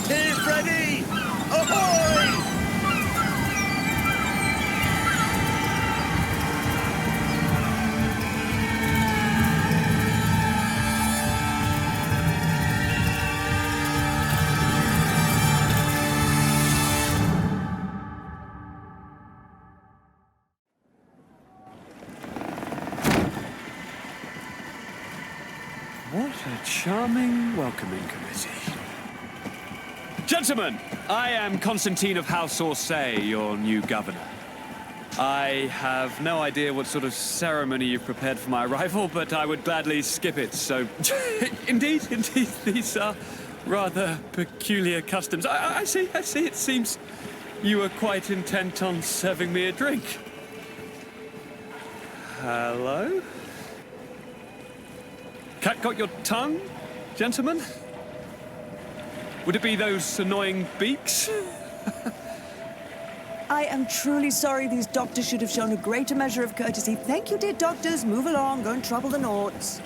Tir-Fradi! Ahoy! What a charming welcoming committee. Gentlemen, I am Constantine of House Orsay, your new governor. I have no idea what sort of ceremony you've prepared for my arrival, but I would gladly skip it, so... indeed, these are rather peculiar customs. I see, it seems you were quite intent on serving me a drink. Hello? Cat got your tongue, gentlemen? Would it be those annoying beaks? I am truly sorry. These doctors should have shown a greater measure of courtesy. Thank you, dear doctors. Move along. Don't trouble the Nauts.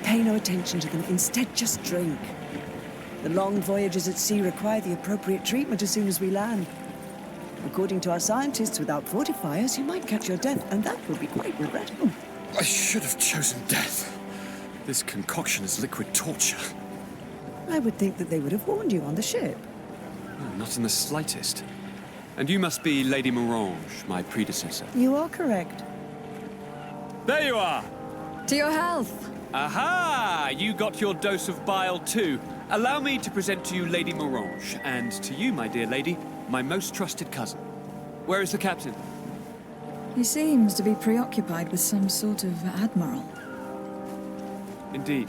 Pay no attention to them. Instead, just drink. The long voyages at sea require the appropriate treatment as soon as we land. According to our scientists, without fortifiers, you might catch your death, and that would be quite regrettable. I should have chosen death. This concoction is liquid torture. I would think that they would have warned you on the ship. Oh, not in the slightest. And you must be Lady Morange, my predecessor. You are correct. There you are! To your health! Aha! You got your dose of bile too. Allow me to present to you Lady Morange, and to you, my dear lady, my most trusted cousin. Where is the captain? He seems to be preoccupied with some sort of admiral. Indeed.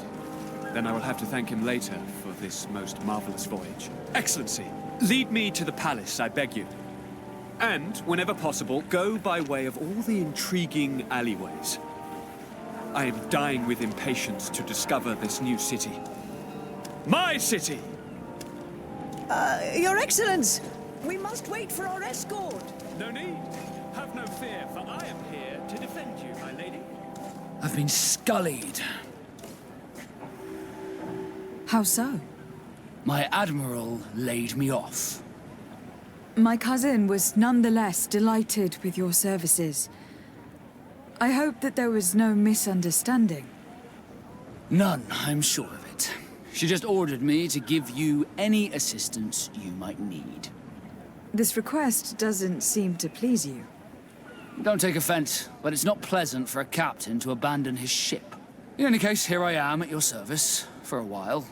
Then I will have to thank him later for this most marvelous voyage. Excellency, lead me to the palace, I beg you. And, whenever possible, go by way of all the intriguing alleyways. I am dying with impatience to discover this new city. My city! Your Excellence! We must wait for our escort! No need. Have no fear, for I am here to defend you, my lady. I've been scullied. How so? My admiral laid me off. My cousin was nonetheless delighted with your services. I hope that there was no misunderstanding. None, I'm sure of it. She just ordered me to give you any assistance you might need. This request doesn't seem to please you. Don't take offense, but it's not pleasant for a captain to abandon his ship. In any case, here I am at your service, for a while.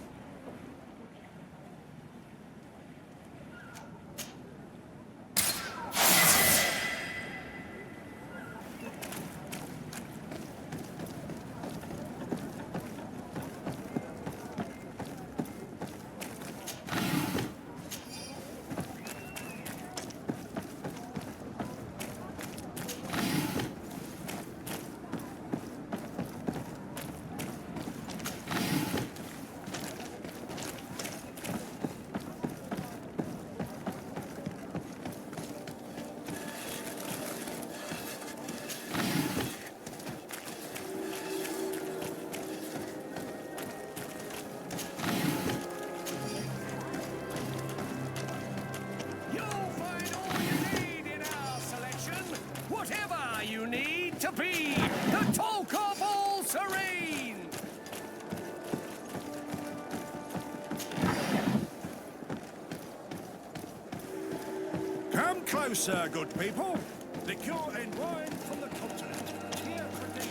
closer, good people. Liqueur and wine from the continent. Tir-Fraди.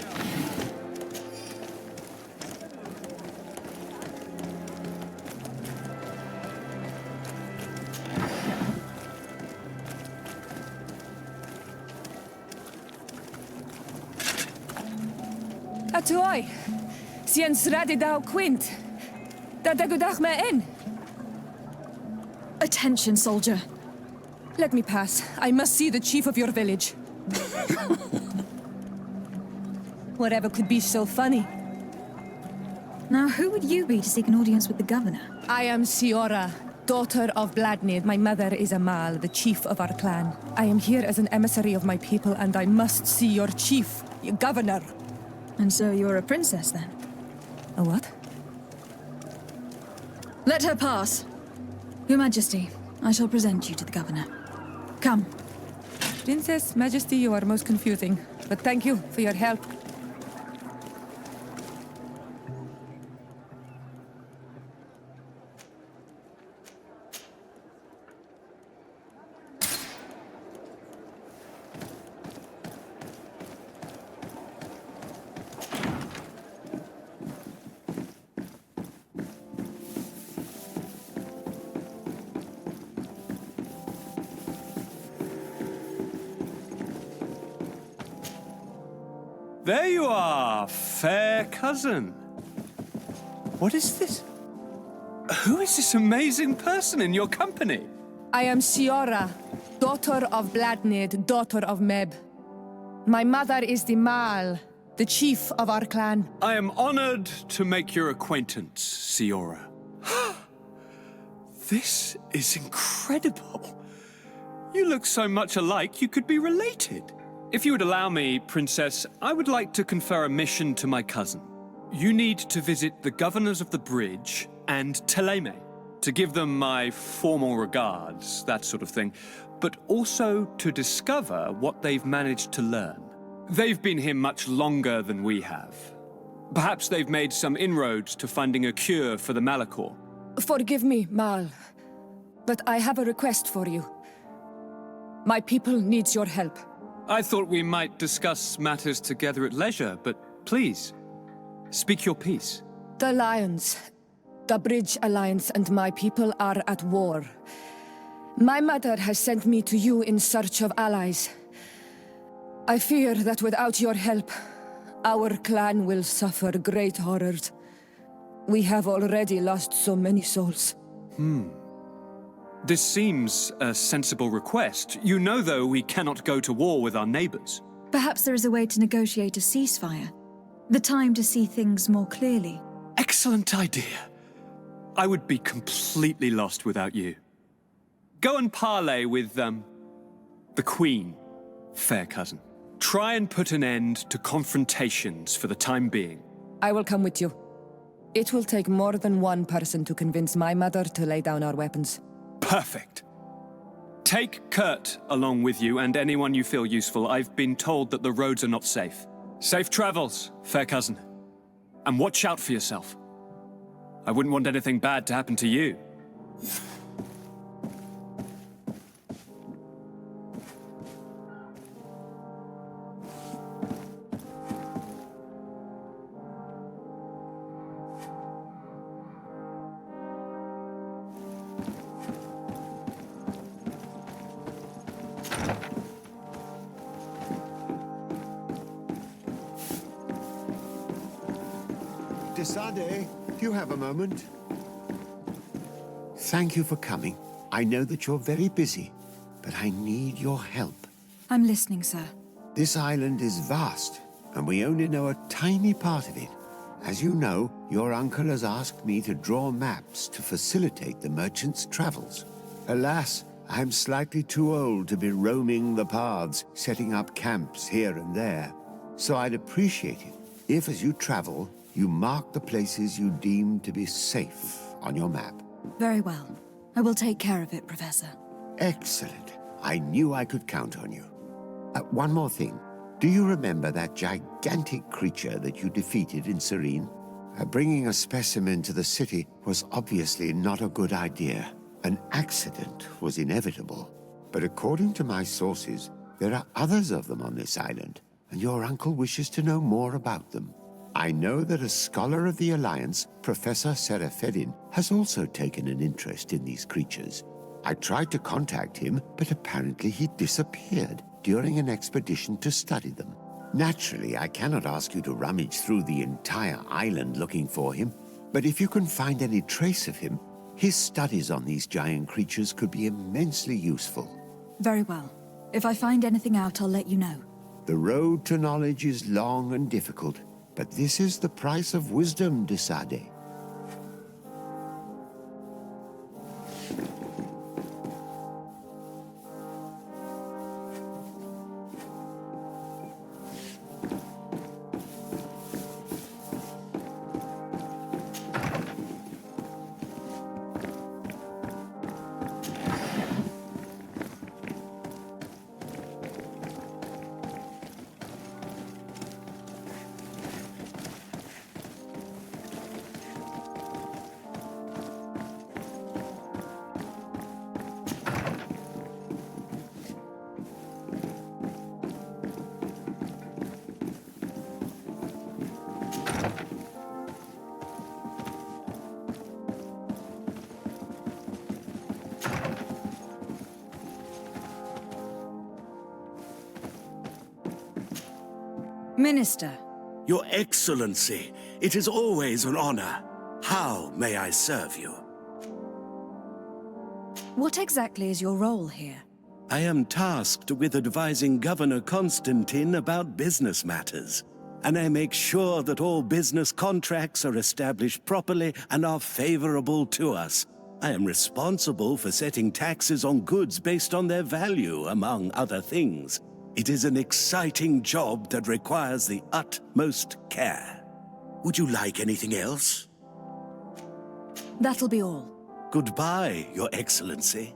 Atuoi, siens radi dau quint. Da dagudach me in. Attention, soldier. Let me pass. I must see the chief of your village. Whatever could be so funny. Now, who would you be to seek an audience with the governor? I am Sиора, daughter of Bladnid. My mother is Amal, the chief of our clan. I am here as an emissary of my people, and I must see your chief, your governor. And so you're a princess, then? A what? Let her pass. Your Majesty, I shall present you to the governor. Come. Princess, Majesty, you are most confusing. But thank you for your help. There you are, fair cousin. What is this? Who is this amazing person in your company? I am Sиора, daughter of Bladnid, daughter of Meb. My mother is the Mal, the chief of our clan. I am honored to make your acquaintance, Sиора. This is incredible. You look so much alike you could be related. If you would allow me, Princess, I would like to confer a mission to my cousin. You need to visit the governors of the bridge and Teleme, to give them my formal regards, that sort of thing, but also to discover what they've managed to learn. They've been here much longer than we have. Perhaps they've made some inroads to finding a cure for the Malachor. Forgive me, Mal, but I have a request for you. My people needs your help. I thought we might discuss matters together at leisure, but please, speak your piece. The Lions, the Bridge Alliance and my people are at war. My mother has sent me to you in search of allies. I fear that without your help, our clan will suffer great horrors. We have already lost so many souls. This seems a sensible request. You know, though, we cannot go to war with our neighbors. Perhaps there is a way to negotiate a ceasefire. The time to see things more clearly. Excellent idea. I would be completely lost without you. Go and parley with, the Queen, fair cousin. Try and put an end to confrontations for the time being. I will come with you. It will take more than one person to convince my mother to lay down our weapons. Perfect. Take Kurt along with you and anyone you feel useful. I've been told that the roads are not safe. Safe travels, fair cousin. And watch out for yourself. I wouldn't want anything bad to happen to you. De Sade, do you have a moment? Thank you for coming. I know that you're very busy, but I need your help. I'm listening, sir. This island is vast, and we only know a tiny part of it. As you know, your uncle has asked me to draw maps to facilitate the merchants' travels. Alas, I'm slightly too old to be roaming the paths, setting up camps here and there. So I'd appreciate it if, as you travel, you mark the places you deem to be safe on your map. Very well. I will take care of it, Professor. Excellent. I knew I could count on you. One more thing. Do you remember that gigantic creature that you defeated in Serene? Bringing a specimen to the city was obviously not a good idea. An accident was inevitable. But according to my sources, there are others of them on this island, and your uncle wishes to know more about them. I know that a scholar of the Alliance, Professor Serafedin, has also taken an interest in these creatures. I tried to contact him, but apparently he disappeared during an expedition to study them. Naturally, I cannot ask you to rummage through the entire island looking for him, but if you can find any trace of him, his studies on these giant creatures could be immensely useful. Very well. If I find anything out, I'll let you know. The road to knowledge is long and difficult, but this is the price of wisdom, De Sade. Minister. Your Excellency, it is always an honor. How may I serve you? What exactly is your role here? I am tasked with advising Governor Constantine about business matters, and I make sure that all business contracts are established properly and are favorable to us. I am responsible for setting taxes on goods based on their value, among other things. It is an exciting job that requires the utmost care. Would you like anything else? That'll be all. Goodbye, Your Excellency.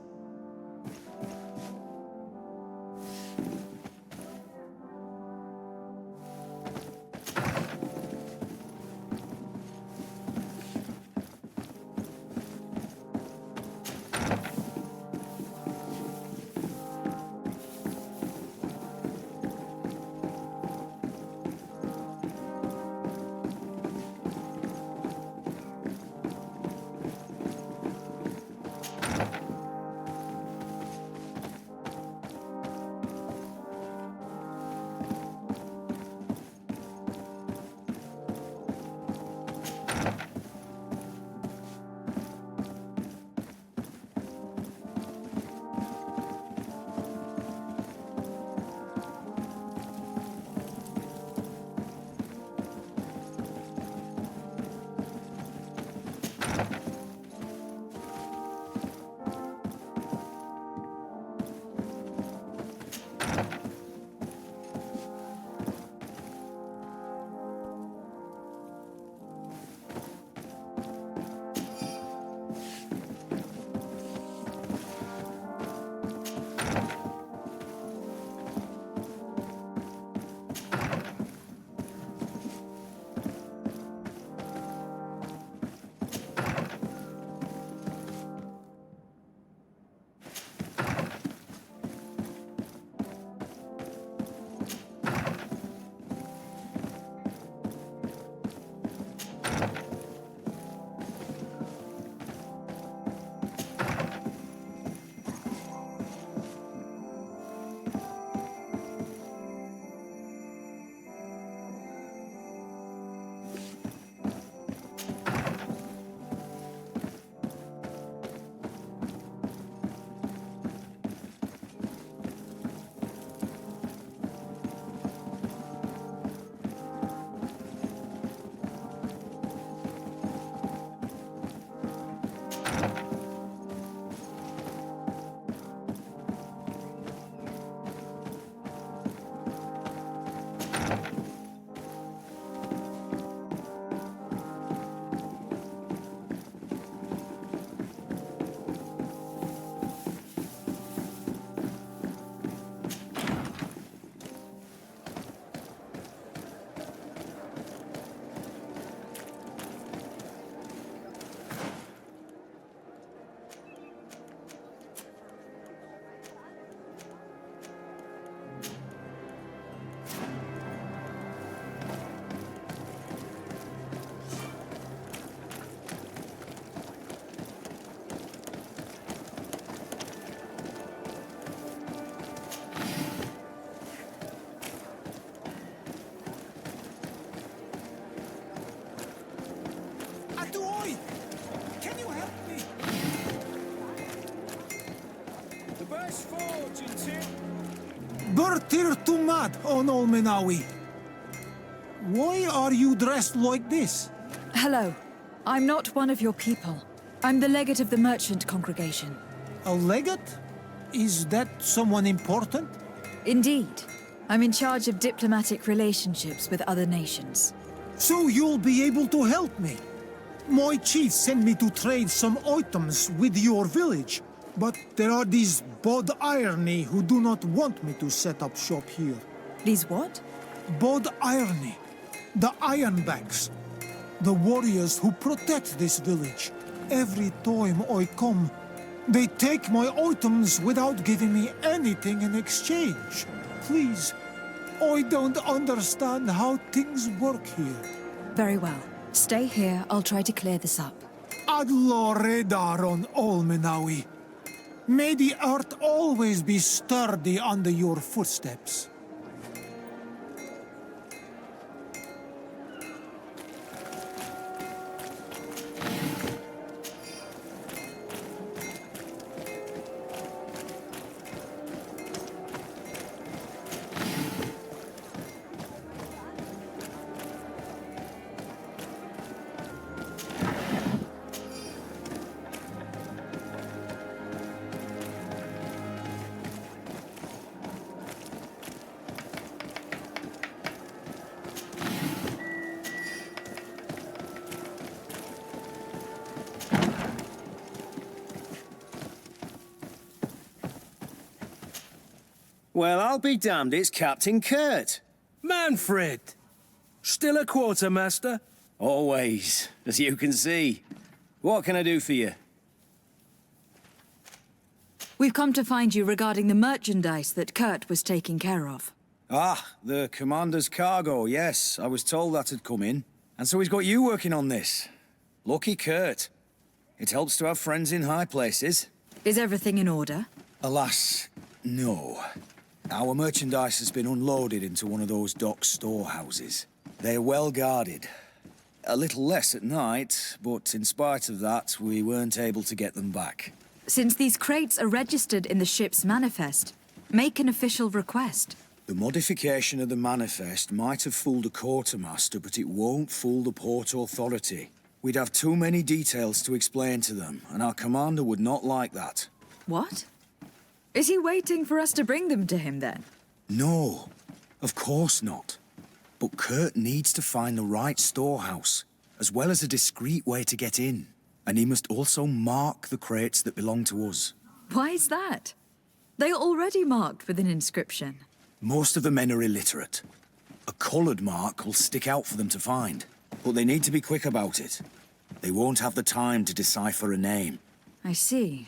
Bertir to mad on Olmenawi. Why are you dressed like this? Hello. I'm not one of your people. I'm the legate of the merchant congregation. A legate? Is that someone important? Indeed. I'm in charge of diplomatic relationships with other nations. So you'll be able to help me. My chief sent me to trade some items with your village, but there are these Bod Irony who do not want me to set up shop here. These what? Bod Irony. The Ironbacks. The warriors who protect this village. Every time I come, they take my items without giving me anything in exchange. Please, I don't understand how things work here. Very well. Stay here. I'll try to clear this up. Adlo Redar on Olmenawi. May the earth always be sturdy under your footsteps. Well, I'll be damned, it's Captain Kurt. Manfred! Still a quartermaster? Always, as you can see. What can I do for you? We've come to find you regarding the merchandise that Kurt was taking care of. Ah, the commander's cargo, yes. I was told that had come in. And so he's got you working on this. Lucky Kurt. It helps to have friends in high places. Is everything in order? Alas, no. Our merchandise has been unloaded into one of those dock storehouses. They're well guarded. A little less at night, but in spite of that, we weren't able to get them back. Since these crates are registered in the ship's manifest, make an official request. The modification of the manifest might have fooled a quartermaster, but it won't fool the port authority. We'd have too many details to explain to them, and our commander would not like that. What? Is he waiting for us to bring them to him, then? No, of course not. But Kurt needs to find the right storehouse, as well as a discreet way to get in. And he must also mark the crates that belong to us. Why is that? They are already marked with an inscription. Most of the men are illiterate. A coloured mark will stick out for them to find, but they need to be quick about it. They won't have the time to decipher a name. I see.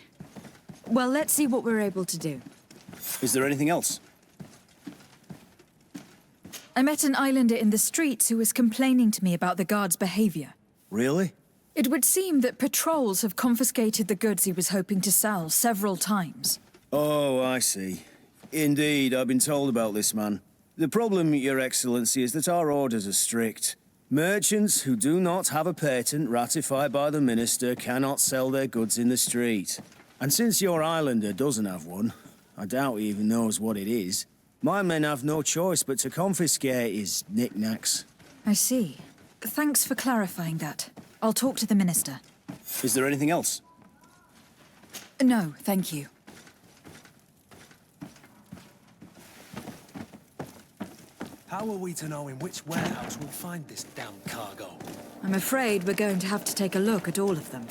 Well, let's see what we're able to do. Is there anything else? I met an islander in the streets who was complaining to me about the guard's behavior. Really? It would seem that patrols have confiscated the goods he was hoping to sell several times. Oh, I see. Indeed, I've been told about this man. The problem, Your Excellency, is that our orders are strict. Merchants who do not have a patent ratified by the Minister cannot sell their goods in the street. And since your islander doesn't have one, I doubt he even knows what it is, my men have no choice but to confiscate his knickknacks. I see. Thanks for clarifying that. I'll talk to the Minister. Is there anything else? No, thank you. How are we to know in which warehouse we'll find this damn cargo? I'm afraid we're going to have to take a look at all of them.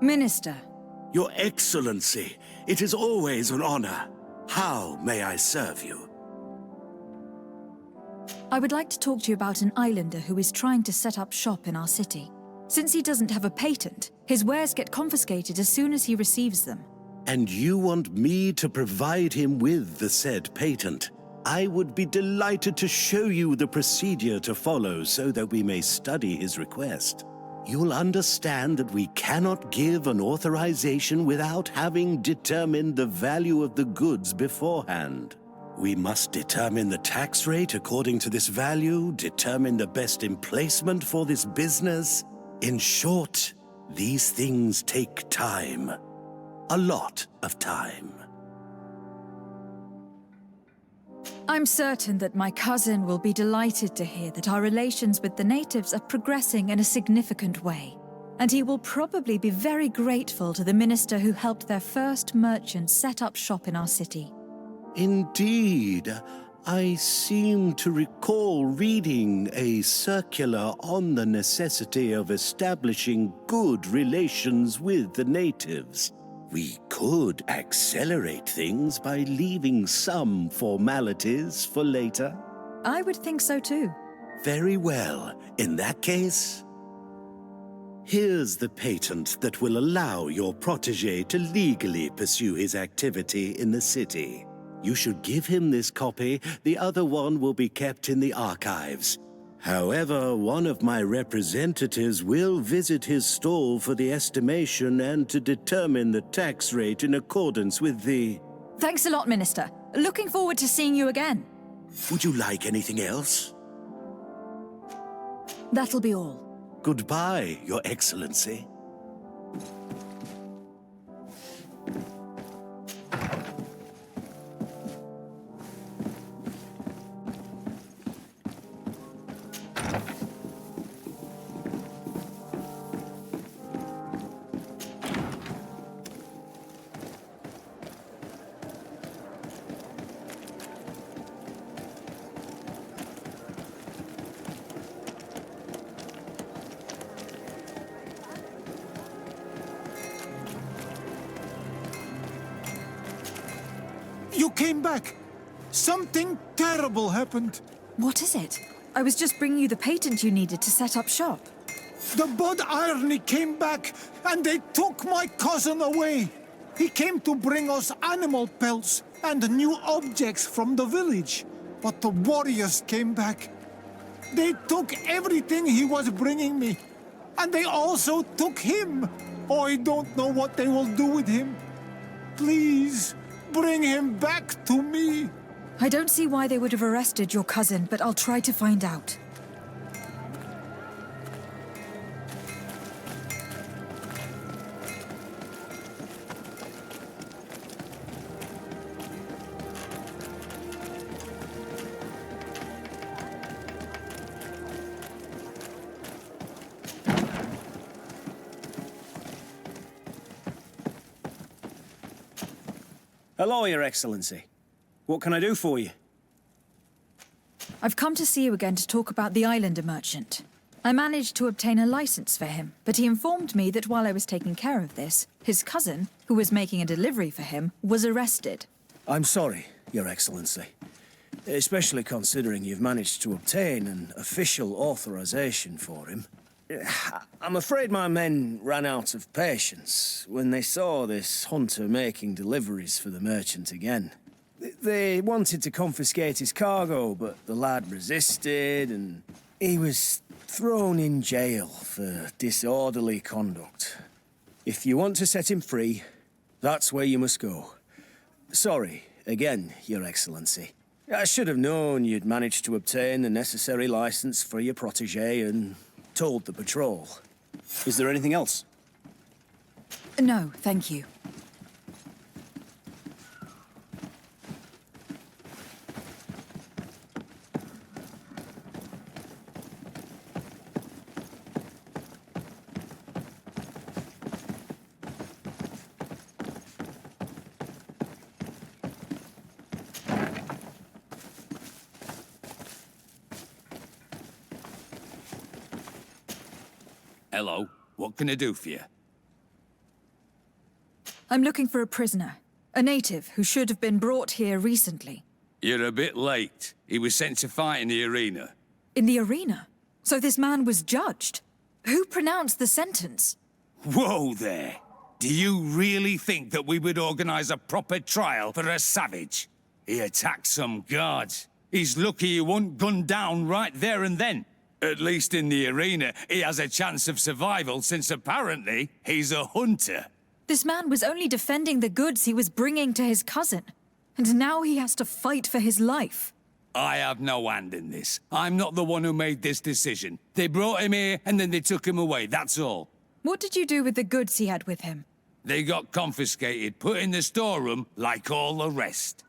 Minister. Your Excellency, it is always an honor. How may I serve you? I would like to talk to you about an islander who is trying to set up shop in our city. Since he doesn't have a patent, his wares get confiscated as soon as he receives them. And you want me to provide him with the said patent? I would be delighted to show you the procedure to follow so that we may study his request. You'll understand that we cannot give an authorization without having determined the value of the goods beforehand. We must determine the tax rate according to this value, determine the best emplacement for this business. In short, these things take time. A lot of time. I'm certain that my cousin will be delighted to hear that our relations with the natives are progressing in a significant way. And he will probably be very grateful to the minister who helped their first merchant set up shop in our city. Indeed. I seem to recall reading a circular on the necessity of establishing good relations with the natives. We could accelerate things by leaving some formalities for later. I would think so too. Very well. In that case, here's the patent that will allow your protégé to legally pursue his activity in the city. You should give him this copy. The other one will be kept in the archives. However, one of my representatives will visit his stall for the estimation and to determine the tax rate in accordance with the... Thanks a lot, Minister. Looking forward to seeing you again. Would you like anything else? That'll be all. Goodbye, Your Excellency. You came back. Something terrible happened. What is it? I was just bringing you the patent you needed to set up shop. The Bud Irony came back, and they took my cousin away. He came to bring us animal pelts and new objects from the village. But the warriors came back. They took everything he was bringing me. And they also took him. I don't know what they will do with him. Please, bring him back to me. I don't see why they would have arrested your cousin, but I'll try to find out. Hello, Your Excellency. What can I do for you? I've come to see you again to talk about the islander merchant. I managed to obtain a license for him, but he informed me that while I was taking care of this, his cousin, who was making a delivery for him, was arrested. I'm sorry, Your Excellency. Especially considering you've managed to obtain an official authorization for him. I'm afraid my men ran out of patience when they saw this hunter making deliveries for the merchant again. They wanted to confiscate his cargo, but the lad resisted and he was thrown in jail for disorderly conduct. If you want to set him free, that's where you must go. Sorry, again, Your Excellency. I should have known you'd managed to obtain the necessary license for your protégé and told the patrol. Is there anything else? No, thank you. Hello. What can I do for you? I'm looking for a prisoner. A native who should have been brought here recently. You're a bit late. He was sent to fight in the arena. In the arena? So this man was judged? Who pronounced the sentence? Whoa there! Do you really think that we would organize a proper trial for a savage? He attacked some guards. He's lucky he wasn't gunned down right there and then. At least in the arena, he has a chance of survival since apparently he's a hunter. This man was only defending the goods he was bringing to his cousin. And now he has to fight for his life. I have no hand in this. I'm not the one who made this decision. They brought him here and then they took him away, that's all. What did you do with the goods he had with him? They got confiscated, put in the storeroom like all the rest.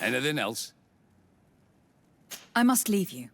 Anything else? I must leave you.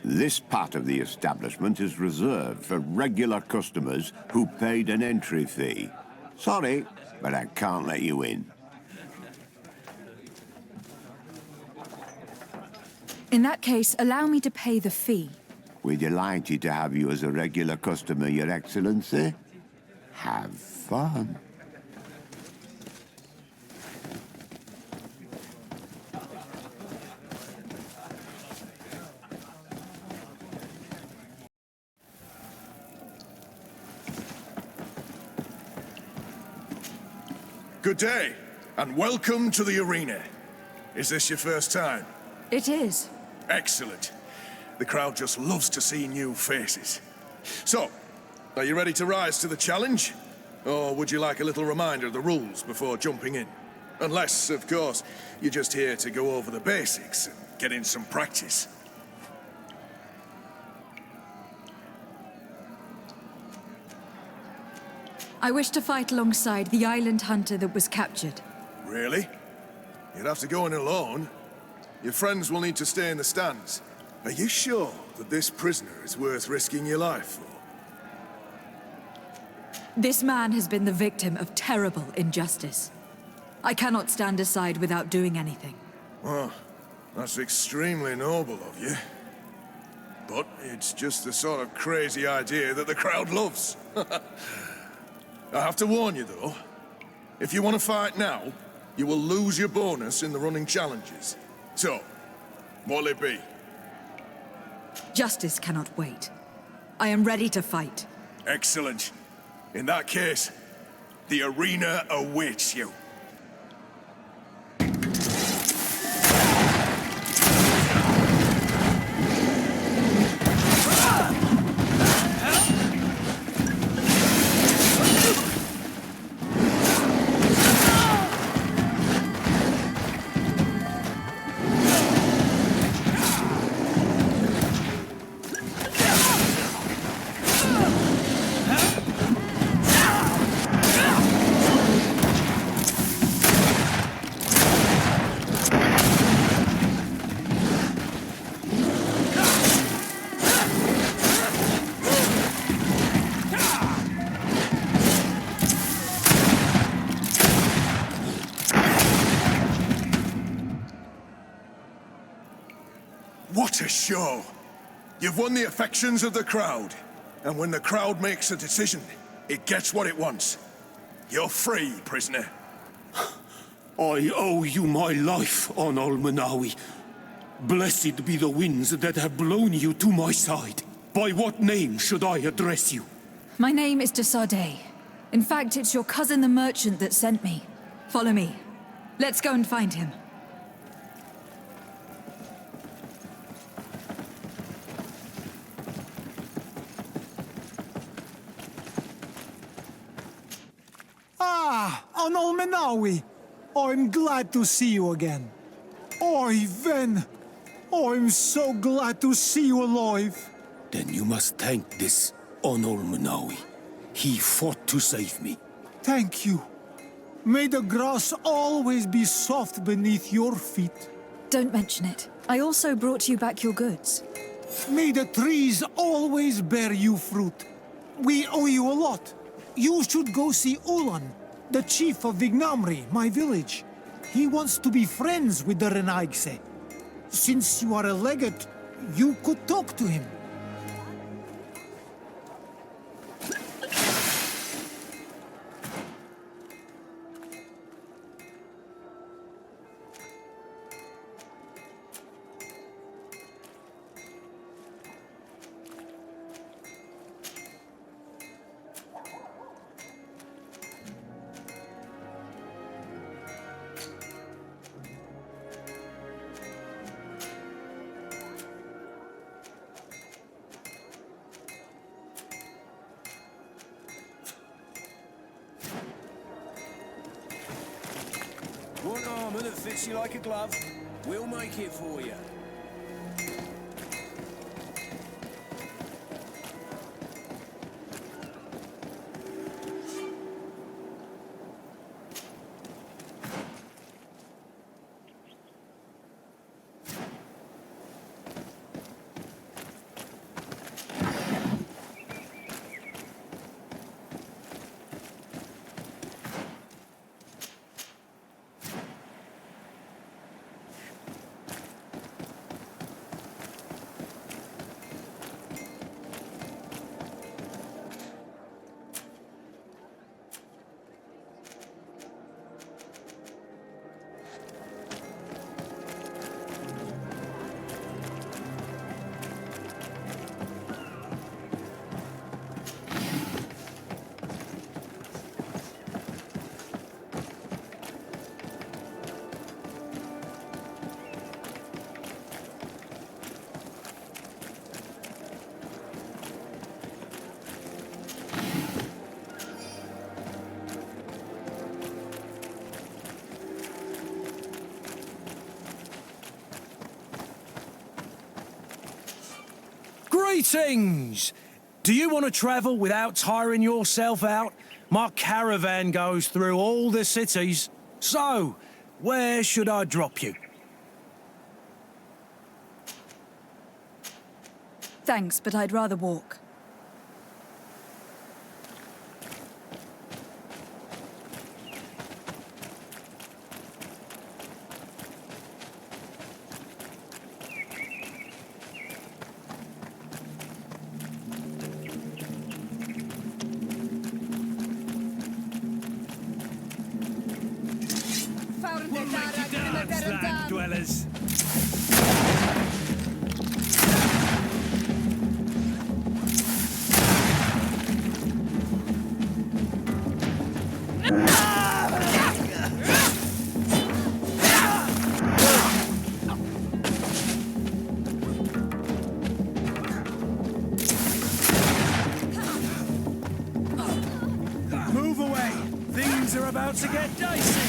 This part of the establishment is reserved for regular customers who paid an entry fee. Sorry, but I can't let you in. In that case, allow me to pay the fee. We're delighted to have you as a regular customer, Your Excellency. Have fun. Good day, and welcome to the arena. Is this your first time? It is. Excellent. The crowd just loves to see new faces. So, are you ready to rise to the challenge? Or would you like a little reminder of the rules before jumping in? Unless, of course, you're just here to go over the basics and get in some practice. I wish to fight alongside the island hunter that was captured. Really? You'd have to go in alone. Your friends will need to stay in the stands. Are you sure that this prisoner is worth risking your life for? This man has been the victim of terrible injustice. I cannot stand aside without doing anything. Well, that's extremely noble of you. But it's just the sort of crazy idea that the crowd loves. I have to warn you, though. If you want to fight now, you will lose your bonus in the running challenges. So, what'll it be? Justice cannot wait. I am ready to fight. Excellent. In that case, the arena awaits you. What a show! You've won the affections of the crowd. And when the crowd makes a decision, it gets what it wants. You're free, prisoner. I owe you my life, on Almanawi. Blessed be the winds that have blown you to my side. By what name should I address you? My name is De Sarde. In fact, it's your cousin the merchant that sent me. Follow me. Let's go and find him. Ah, Anol Menawi. I'm glad to see you again. Oi, Ven. I'm so glad to see you alive. Then you must thank this Onol Manawi. He fought to save me. Thank you. May the grass always be soft beneath your feet. Don't mention it. I also brought you back your goods. May the trees always bear you fruit. We owe you a lot. You should go see Ulan, the chief of Vignamri, my village. He wants to be friends with the Renaigse. Since you are a legate, you could talk to him. Want armor that fits you like a glove? We'll make it for you. Greetings! Do you want to travel without tiring yourself out? My caravan goes through all the cities. So, where should I drop you? Thanks, but I'd rather walk. Land dwellers. Move away. Things are about to get dicey.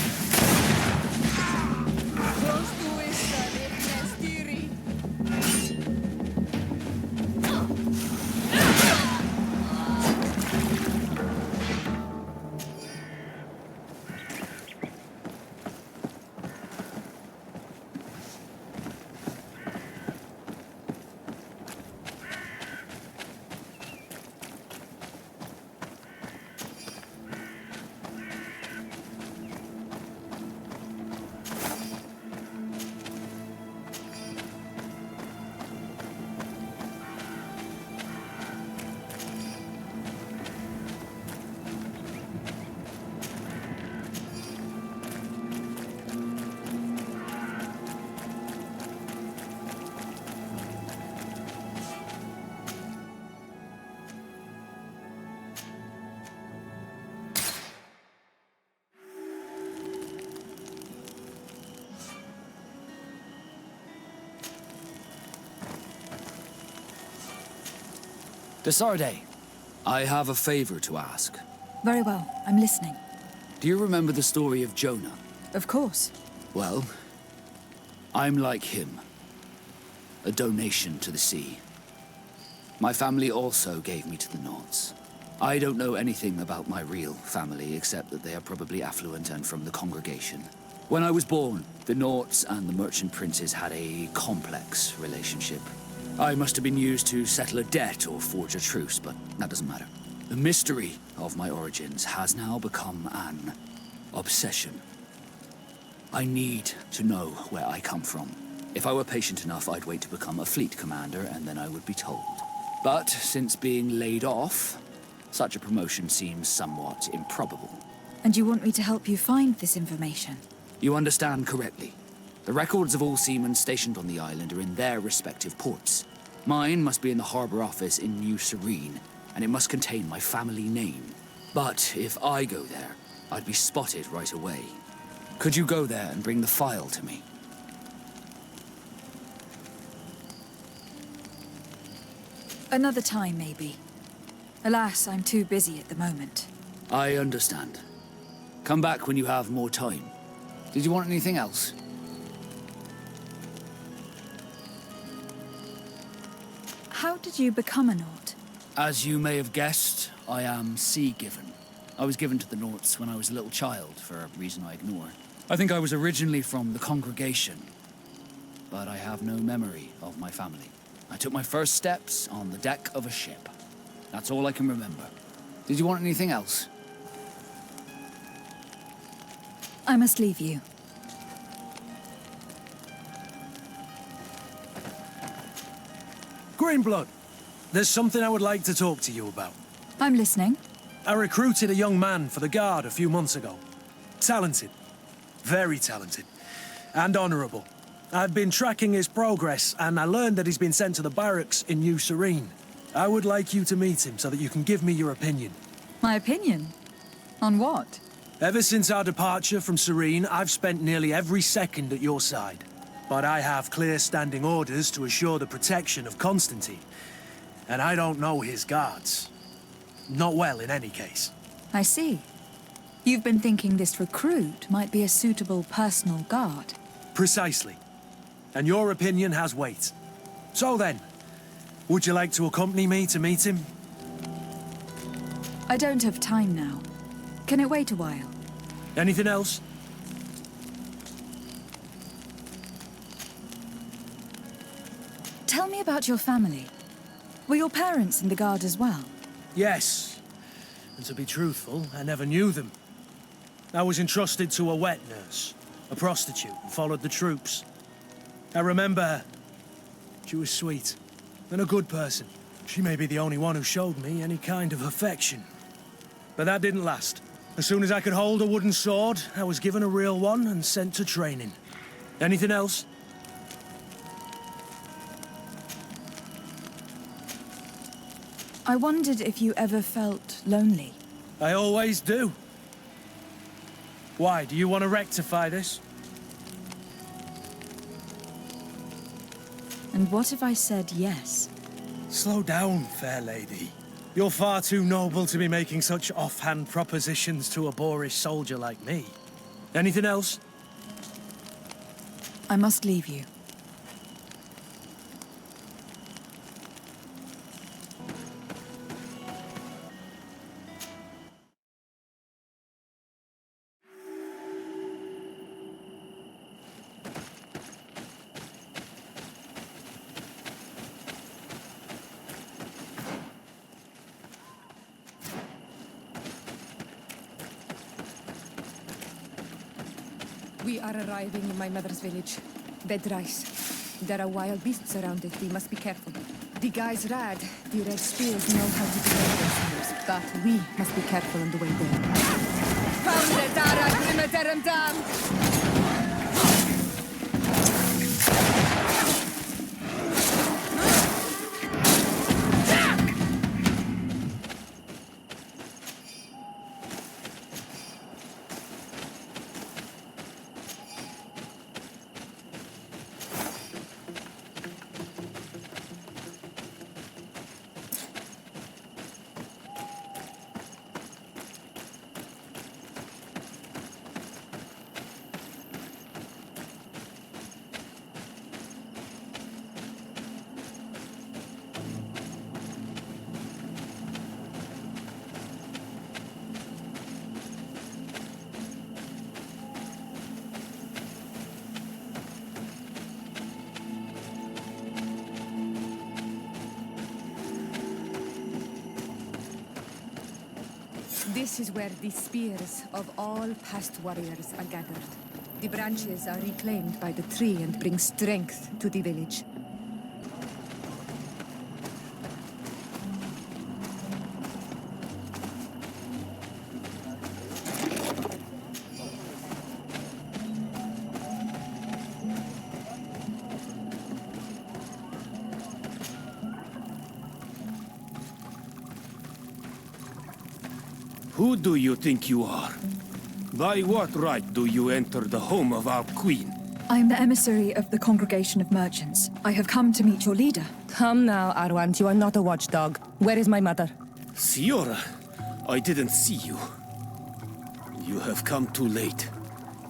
De Sarde, I have a favor to ask. Very well, I'm listening. Do you remember the story of Jonah? Of course. Well, I'm like him. A donation to the sea. My family also gave me to the Nords. I don't know anything about my real family, except that they are probably affluent and from the congregation. When I was born, the Nords and the merchant princes had a complex relationship. I must have been used to settle a debt or forge a truce, but that doesn't matter. The mystery of my origins has now become an obsession. I need to know where I come from. If I were patient enough, I'd wait to become a fleet commander, and then I would be told. But since being laid off, such a promotion seems somewhat improbable. And you want me to help you find this information? You understand correctly. The records of all seamen stationed on the island are in their respective ports. Mine must be in the harbor office in New Serene, and it must contain my family name. But if I go there, I'd be spotted right away. Could you go there and bring the file to me? Another time, maybe. Alas, I'm too busy at the moment. I understand. Come back when you have more time. Did you want anything else? How did you become a Nord? As you may have guessed, I am sea-given. I was given to the Nords when I was a little child, for a reason I ignore. I think I was originally from the congregation, but I have no memory of my family. I took my first steps on the deck of a ship. That's all I can remember. Did you want anything else? I must leave you. Greenblood, there's something I would like to talk to you about. I'm listening. I recruited a young man for the Guard a few months ago. Talented. Very talented. And honorable. I've been tracking his progress, and I learned that he's been sent to the barracks in New Serene. I would like you to meet him so that you can give me your opinion. My opinion? On what? Ever since our departure from Serene, I've spent nearly every second at your side. But I have clear standing orders to assure the protection of Constantine. And I don't know his guards. Not well, in any case. I see. You've been thinking this recruit might be a suitable personal guard. Precisely. And your opinion has weight. So then, would you like to accompany me to meet him? I don't have time now. Can it wait a while? Anything else? Tell me about your family. Were your parents in the Guard as well? Yes. And to be truthful, I never knew them. I was entrusted to a wet nurse, a prostitute, and followed the troops. I remember her. She was sweet, and a good person. She may be the only one who showed me any kind of affection. But that didn't last. As soon as I could hold a wooden sword, I was given a real one and sent to training. Anything else? I wondered if you ever felt lonely. I always do. Why, do you want to rectify this? And what if I said yes? Slow down, fair lady. You're far too noble to be making such offhand propositions to a boorish soldier like me. Anything else? I must leave you. We are arriving in my mother's village. Bed rice. There are wild beasts around it. We must be careful. The guys rad. The red spears know how to defend themselves. But we must be careful on the way there. Found it, Dara, Grimadaram Dam! This is where the spears of all past warriors are gathered. The branches are reclaimed by the tree and bring strength to the village. Who do you think you are? By what right do you enter the home of our queen? I am the emissary of the Congregation of Merchants. I have come to meet your leader. Come now, Arwand. You are not a watchdog. Where is my mother? Sиора, I didn't see you. You have come too late.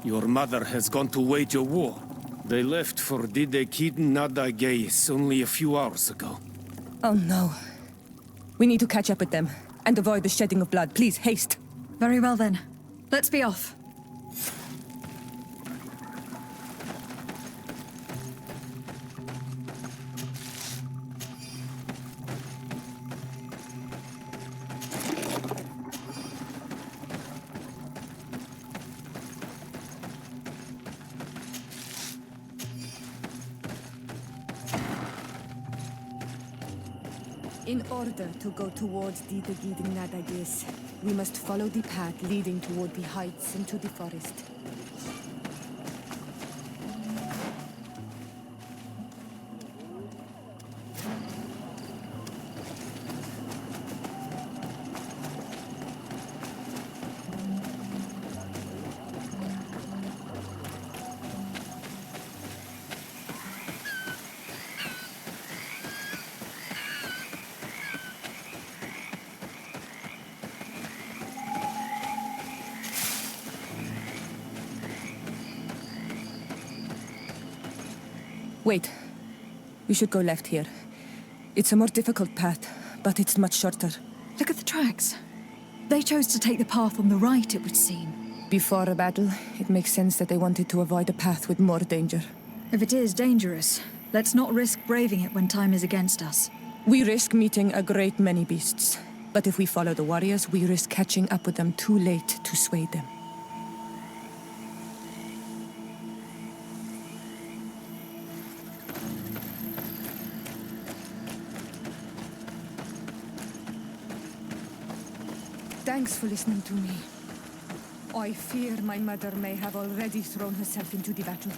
Your mother has gone to wage a war. They left for Didekid Nadagais only a few hours ago. Oh no. We need to catch up with them and avoid the shedding of blood. Please, haste. Very well then. Let's be off. In order to go towards the Giding Nadagis, we must follow the path leading toward the heights into the forest. Wait. We should go left here. It's a more difficult path, but it's much shorter. Look at the tracks. They chose to take the path on the right, it would seem. Before a battle, it makes sense that they wanted to avoid a path with more danger. If it is dangerous, let's not risk braving it when time is against us. We risk meeting a great many beasts. But if we follow the warriors, we risk catching up with them too late to sway them. Thanks for listening to me. I fear my mother may have already thrown herself into the battle.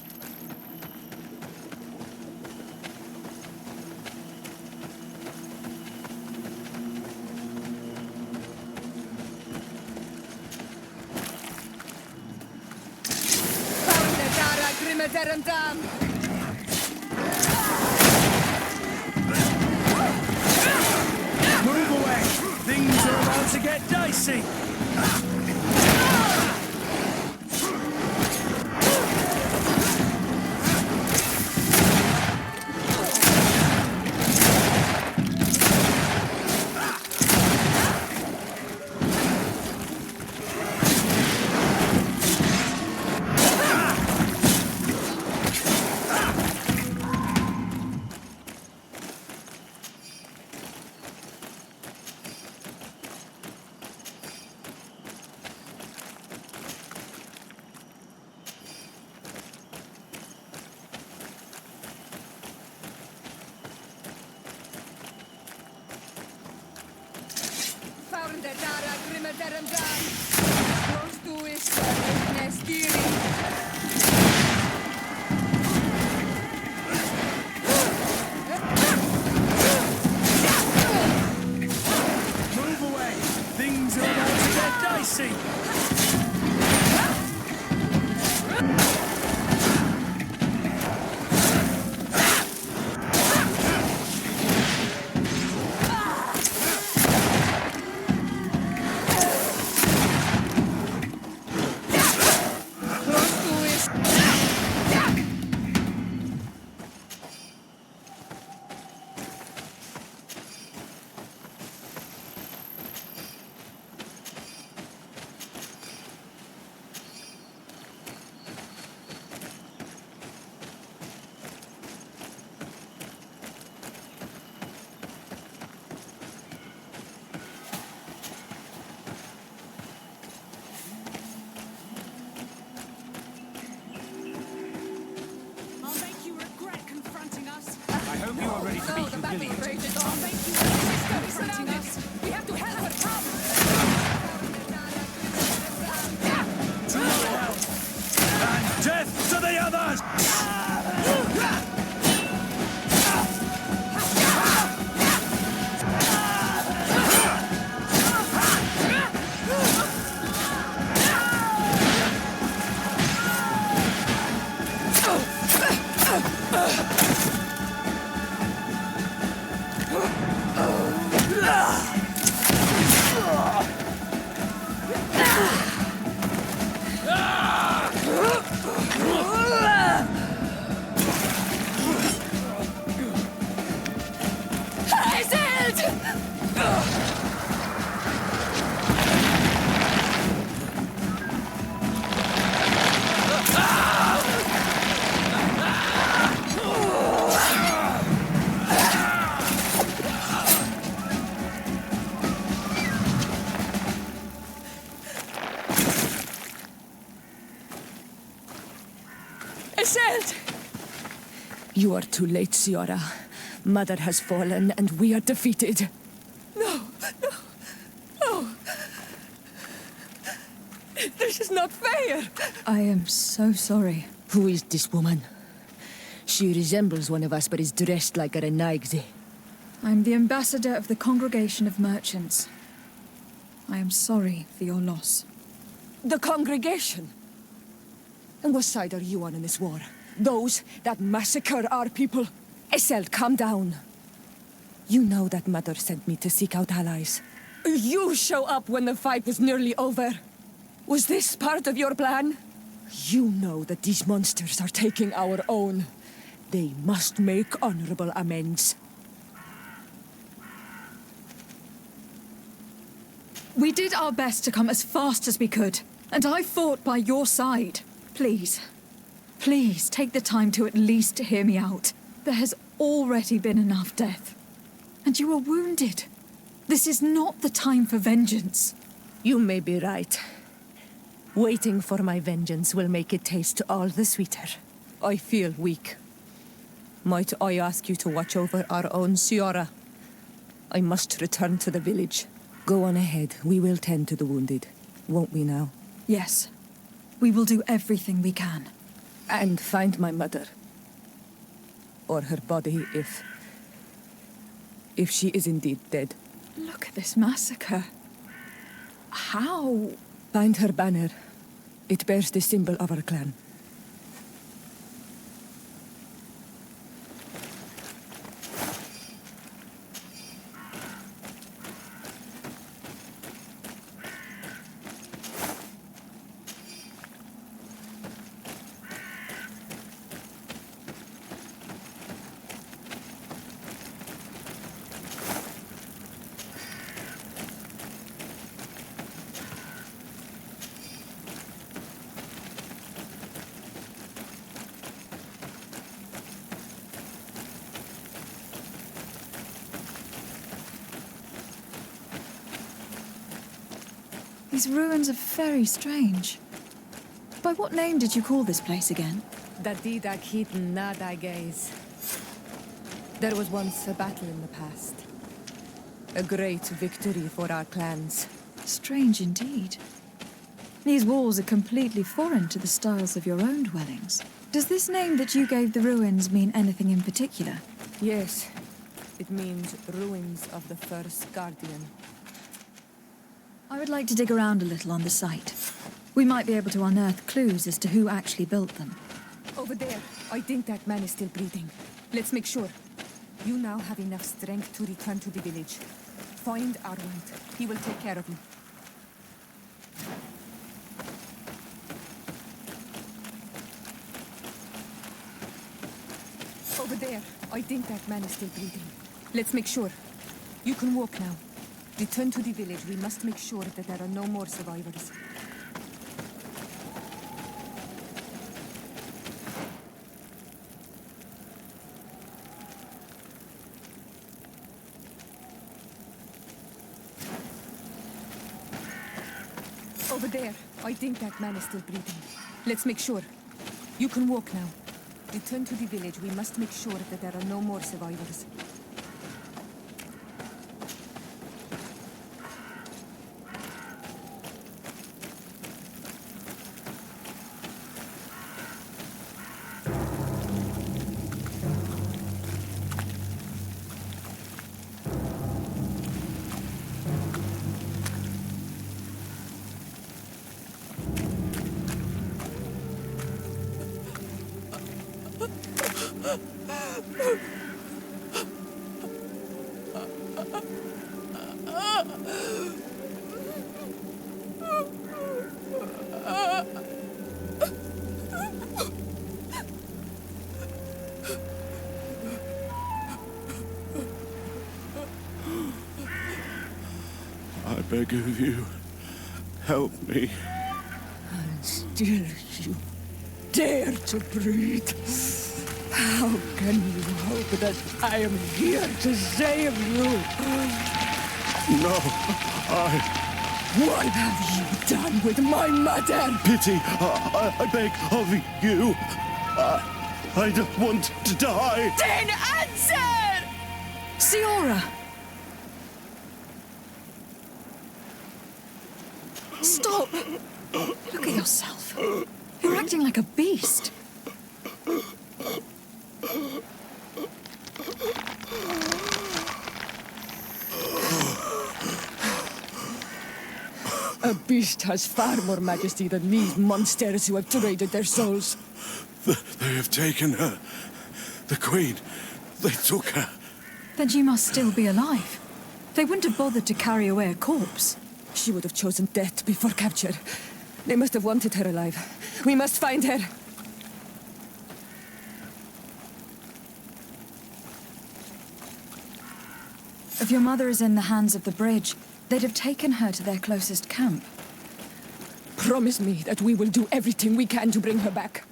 Move away! Things are about to get dicey! village. We have to help her come! To one out, and death to the others! You are too late, Sиора. Mother has fallen, and we are defeated. No. This is not fair. I am so sorry. Who is this woman? She resembles one of us, but is dressed like a Renaigze. I'm the ambassador of the Congregation of Merchants. I am sorry for your loss. The Congregation? And what side are you on in this war? Those that massacre our people? Esselt, calm down. You know that Mother sent me to seek out allies. You show up when the fight was nearly over. Was this part of your plan? You know that these monsters are taking our own. They must make honorable amends. We did our best to come as fast as we could, and I fought by your side. Please, take the time to at least hear me out. There has already been enough death. And you are wounded. This is not the time for vengeance. You may be right. Waiting for my vengeance will make it taste all the sweeter. I feel weak. Might I ask you to watch over our own Sиора? I must return to the village. Go on ahead. We will tend to the wounded. Won't we now? Yes. We will do everything we can. And find my mother. Or her body, if she is indeed dead. Look at this massacre. How? Find her banner. It bears the symbol of our clan. These ruins are very strange. By what name did you call this place again? There was once a battle in the past. A great victory for our clans. Strange indeed. These walls are completely foreign to the styles of your own dwellings. Does this name that you gave the ruins mean anything in particular? Yes. It means ruins of the first guardian. I would like to dig around a little on the site. We might be able to unearth clues as to who actually built them. Over there. I think that man is still breathing. Let's make sure. You now have enough strength to return to the village. Find Arwand. He will take care of you. Over there. I think that man is still breathing. Let's make sure. You can walk now. Return to the village. We must make sure that there are no more survivors. Over there. I think that man is still breathing. Let's make sure. You can walk now. Return to the village. We must make sure that there are no more survivors. I beg of you, help me. And still you dare to breathe. How can you hope that I am here to save you? No, What have you done with my mother? Pity, I beg of you. I don't want to die. Then answer! Sиора! Stop! Look at yourself. You're acting like a beast. A beast has far more majesty than these monsters who have traded their souls. They have taken her. The Queen. They took her. Then she must still be alive. They wouldn't have bothered to carry away a corpse. She would have chosen death before capture. They must have wanted her alive. We must find her. If your mother is in the hands of the bridge, they'd have taken her to their closest camp. Promise me that we will do everything we can to bring her back.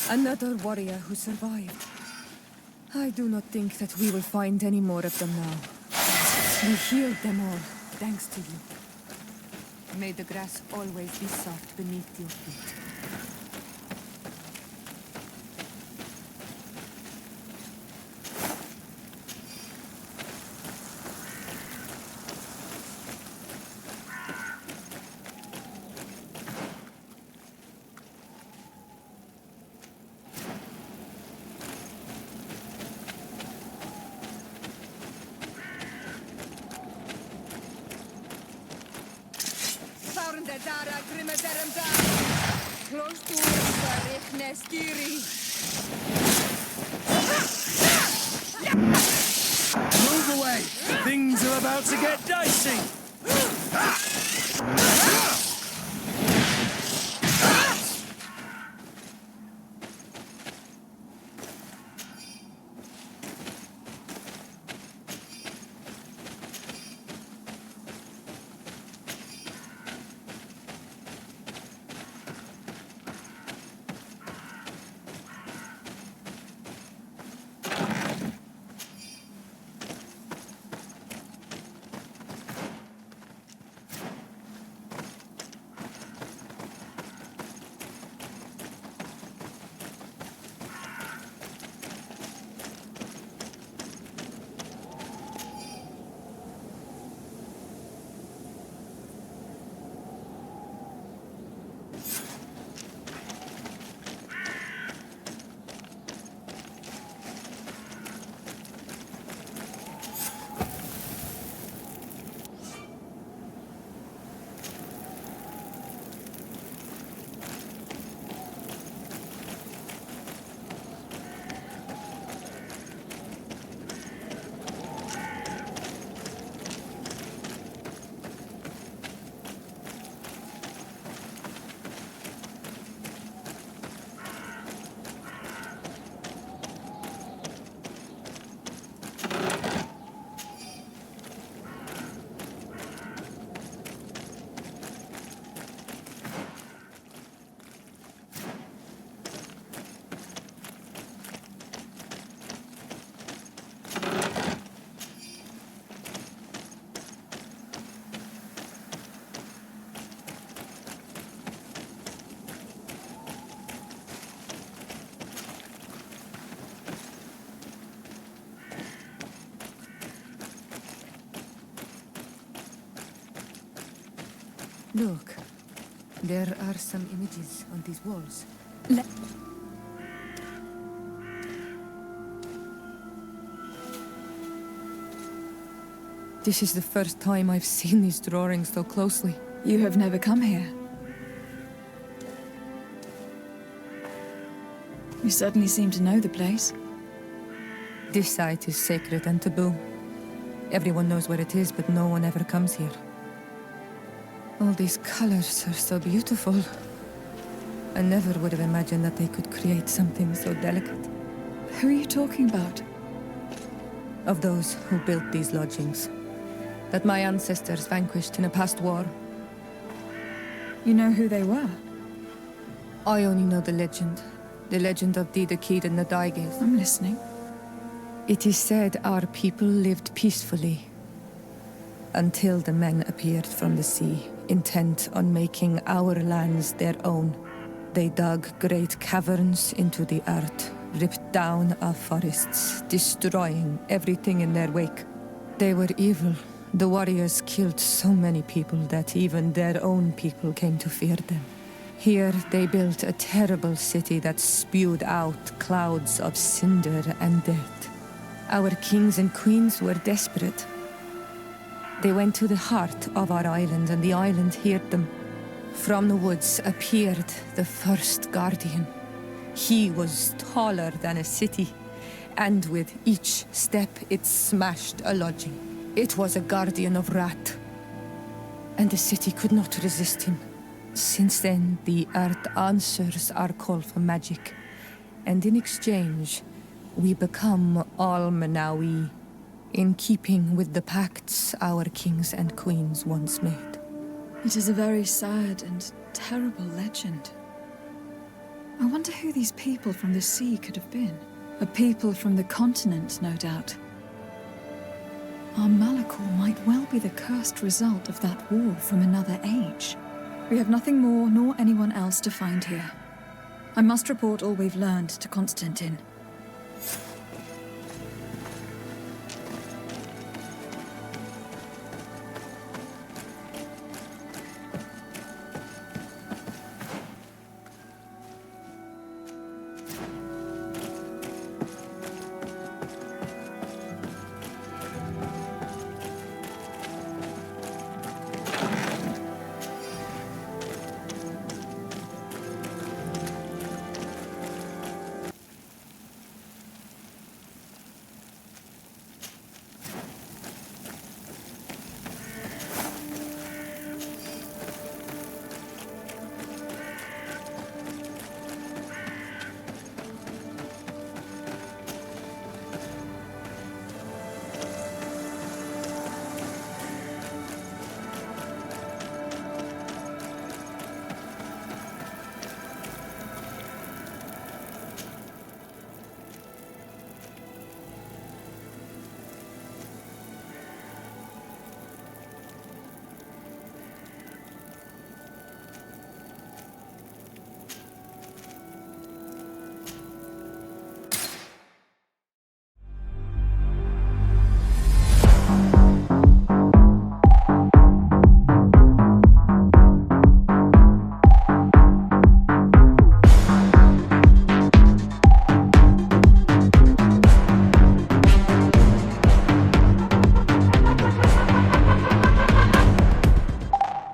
Another warrior who survived. I do not think that we will find any more of them now. We healed them all, thanks to you. May the grass always be soft beneath your feet. Move away! Things are about to get dicey! Look, there are some images on these walls. This is the first time I've seen these drawings so closely. You have never come here. You certainly seem to know the place. This site is sacred and taboo. Everyone knows where it is, but no one ever comes here. All these colors are so beautiful. I never would have imagined that they could create something so delicate. Who are you talking about? Of those who built these lodgings. That my ancestors vanquished in a past war. You know who they were? I only know the legend. The legend of the Kid and the Daiges. I'm listening. It is said our people lived peacefully until the men appeared from the sea, intent on making our lands their own. They dug great caverns into the earth, ripped down our forests, destroying everything in their wake. They were evil. The warriors killed so many people that even their own people came to fear them. Here they built a terrible city that spewed out clouds of cinder and death. Our kings and queens were desperate. They went to the heart of our island, and the island heard them. From the woods appeared the first guardian. He was taller than a city, and with each step it smashed a lodging. It was a guardian of wrath, and the city could not resist him. Since then, the earth answers our call for magic, and in exchange, we become all Manawi, in keeping with the pacts our kings and queens once made. It is a very sad and terrible legend. I wonder who these people from the sea could have been. A people from the continent, no doubt. Our Malachor might well be the cursed result of that war from another age. We have nothing more nor anyone else to find here. I must report all we've learned to Constantine.